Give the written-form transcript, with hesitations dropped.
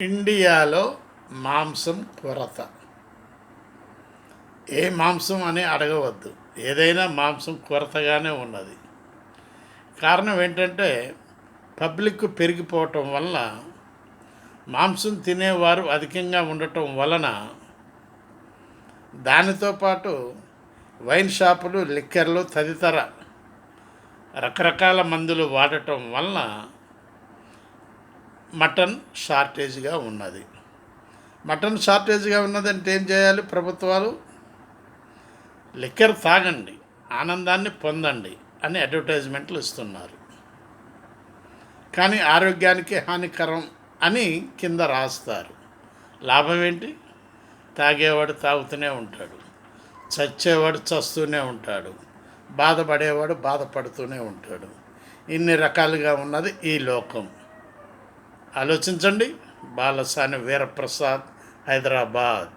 ఇండియాలో మాంసం కొరత. ఏ మాంసం అని అడగవద్దు, ఏదైనా మాంసం కొరతగానే ఉన్నది. కారణం ఏంటంటే పబ్లిక్ పెరిగిపోవటం వల్ల, మాంసం తినేవారు అధికంగా ఉండటం వలన, దానితో పాటు వైన్ షాపులు, లిక్కర్లు తదితర రకరకాల మందులు వాడటం వలన మటన్ షార్టేజ్గా ఉన్నది. మటన్ షార్టేజ్గా ఉన్నదంటే ఏం చేయాలి? ప్రభుత్వాలు లిక్కర్ తాగండి, ఆనందాన్ని పొందండి అని అడ్వర్టైజ్మెంట్లు ఇస్తున్నారు. కానీ ఆరోగ్యానికి హానికరం అని కింద రాస్తారు. లాభం ఏంటి? తాగేవాడు తాగుతూనే ఉంటాడు, చచ్చేవాడు చస్తూనే ఉంటాడు, బాధపడేవాడు బాధపడుతూనే ఉంటాడు. ఇన్ని రకాలుగా ఉన్నది ఈ లోకం. ఆలోచించండి. బాలసాని వీరప్రసాద్, హైదరాబాద్.